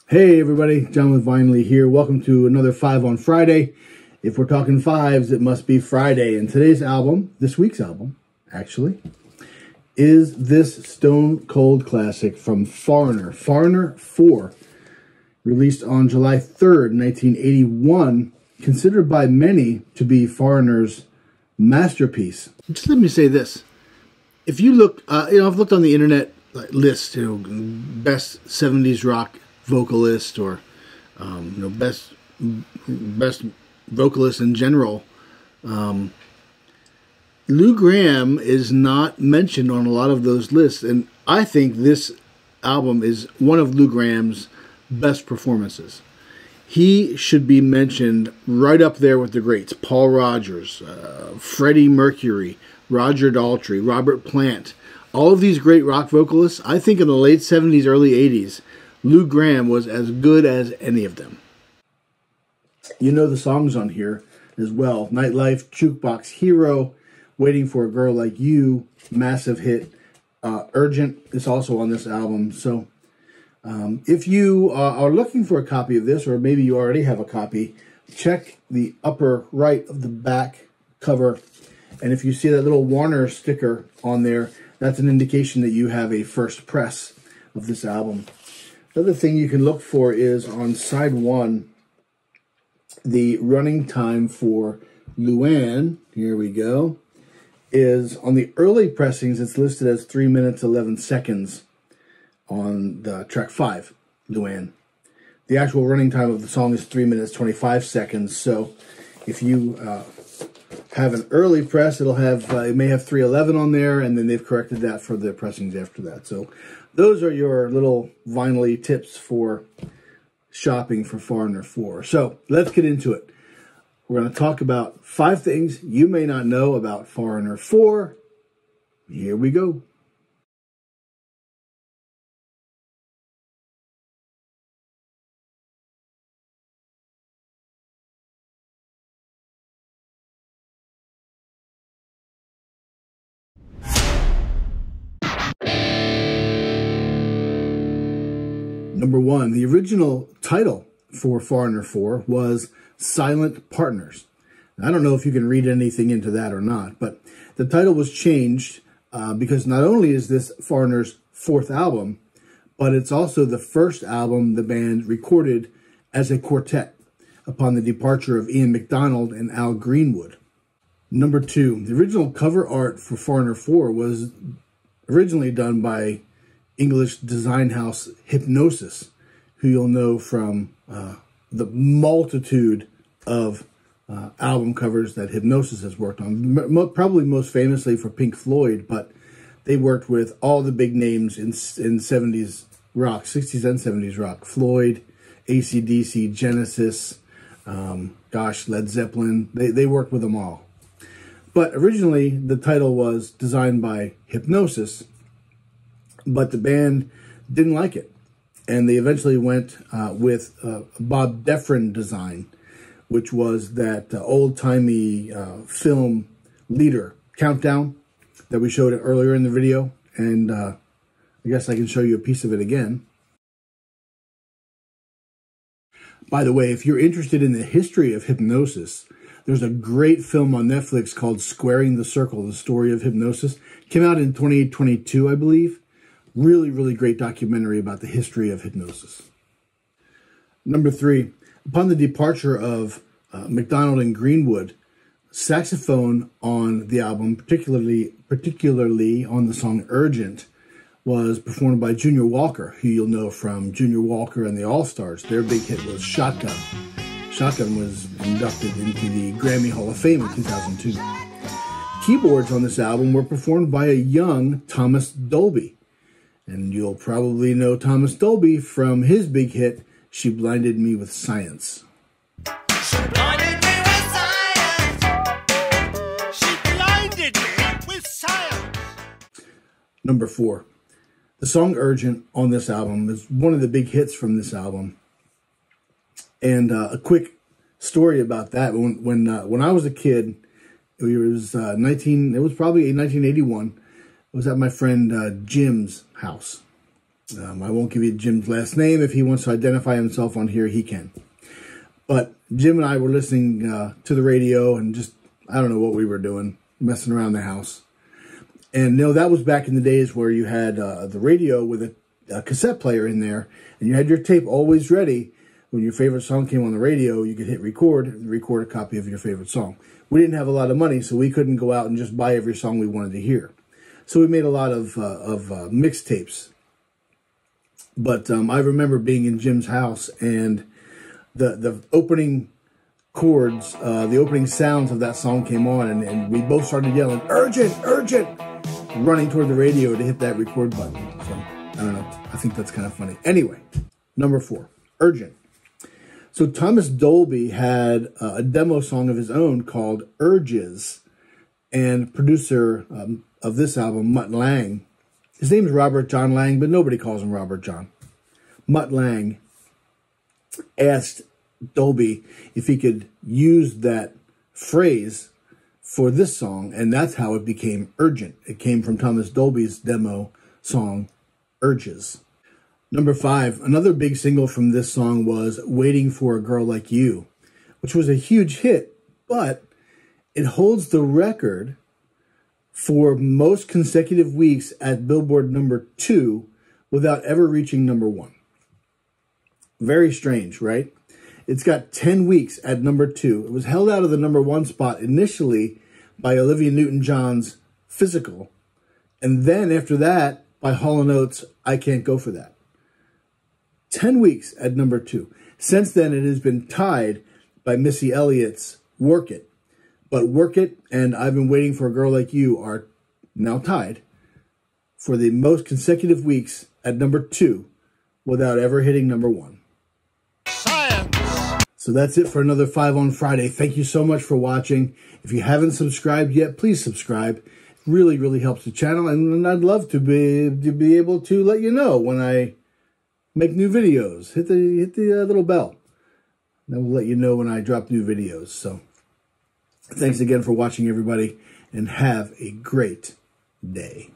Hey everybody, John with Vynyly here. Welcome to another 5 on Friday. If we're talking fives, it must be Friday. And today's album, this week's album, actually, is this stone cold classic from Foreigner. Foreigner 4, released on July 3rd, 1981, considered by many to be Foreigner's masterpiece. Just let me say this. If you look, I've looked on the internet lists, best 70s rock vocalist or best vocalist in general. Lou Gramm is not mentioned on a lot of those lists, and I think this album is one of Lou Gramm's best performances. He should be mentioned right up there with the greats: Paul Rodgers, Freddie Mercury, Roger Daltrey, Robert Plant. All of these great rock vocalists. I think in the late 70s, early 80s, Lou Gramm was as good as any of them. You know the songs on here as well: Nightlife, Jukebox Hero, Waiting for a Girl Like You, massive hit. Urgent is also on this album. So if you are looking for a copy of this, or maybe you already have a copy, check the upper right of the back cover. And if you see that little Warner sticker on there, that's an indication that you have a first press of this album. The other thing you can look for is on side 1, the running time for Luann, here we go, is on the early pressings, it's listed as 3 minutes, 11 seconds on the track 5, Luann. The actual running time of the song is 3 minutes, 25 seconds. So if you have an early press, it may have 3:11 on there, and then they've corrected that for the pressings after that. So those are your little Vynyly tips for shopping for Foreigner 4. So let's get into it. We're going to talk about 5 things you may not know about Foreigner 4. Here we go. Number 1, the original title for Foreigner 4 was Silent Partners. Now, I don't know if you can read anything into that or not, but the title was changed because not only is this Foreigner's 4th album, but it's also the first album the band recorded as a quartet upon the departure of Ian MacDonald and Al Greenwood. Number 2, the original cover art for Foreigner 4 was originally done by English design house Hipgnosis, who you'll know from the multitude of album covers that Hipgnosis has worked on, probably most famously for Pink Floyd, but they worked with all the big names in 70s rock, 60s and 70s rock: Floyd, AC/DC, Genesis, Led Zeppelin. They worked with them all. But originally, the title was designed by Hipgnosis, but the band didn't like it, and they eventually went with Bob Defrin design, which was that old-timey film leader countdown that we showed earlier in the video, and I guess I can show you a piece of it again. By the way, if you're interested in the history of Hipgnosis, there's a great film on Netflix called Squaring the Circle, the story of Hipgnosis. Came out in 2022, I believe. Really, really great documentary about the history of Hipgnosis. Number 3, upon the departure of MacDonald and Greenwood, saxophone on the album, particularly on the song Urgent, was performed by Junior Walker, who you'll know from Junior Walker and the All-Stars. Their big hit was Shotgun. Shotgun was inducted into the Grammy Hall of Fame in 2002. Keyboards on this album were performed by a young Thomas Dolby. And you'll probably know Thomas Dolby from his big hit, She Blinded Me with Science. She blinded me with science. She blinded me with science. Number 4, the song Urgent on this album is one of the big hits from this album. And a quick story about that. When I was a kid, it was probably 1981. I was at my friend Jim's house, I won't give you Jim's last name. If he wants to identify himself on here, he can. But Jim and I were listening to the radio and just, I don't know what we were doing, messing around the house. And that was back in the days where you had the radio with a cassette player in there, and you had your tape always ready. When your favorite song came on the radio, you could hit record and record a copy of your favorite song. We didn't have a lot of money, so we couldn't go out and just buy every song we wanted to hear. So we made a lot of mixtapes. But I remember being in Jim's house, and the opening chords, the opening sounds of that song came on, and we both started yelling, "Urgent, urgent!" running toward the radio to hit that record button. So, I don't know. I think that's kind of funny. Anyway, number 4, Urgent. So Thomas Dolby had a demo song of his own called Urges, and producer of this album, Mutt Lange, his name is Robert John Lang, but nobody calls him Robert John. Mutt Lange asked Dolby if he could use that phrase for this song, and that's how it became Urgent. It came from Thomas Dolby's demo song, Urges. Number 5, another big single from this song was Waiting for a Girl Like You, which was a huge hit, but it holds the record for most consecutive weeks at Billboard number 2 without ever reaching number 1. Very strange, right? It's got 10 weeks at number 2. It was held out of the number 1 spot initially by Olivia Newton-John's Physical, and then after that by Hall & Oates' I Can't Go For That. 10 weeks at number 2. Since then, it has been tied by Missy Elliott's Work It. But Work It and I've Been Waiting for a Girl Like You are now tied for the most consecutive weeks at number 2 without ever hitting number 1. Science. So that's it for another 5 on Friday. Thank you so much for watching. If you haven't subscribed yet, please subscribe. It really, really helps the channel, and I'd love to be able to let you know when I make new videos. Hit the little bell. That will let you know when I drop new videos. So thanks again for watching, everybody, and have a great day.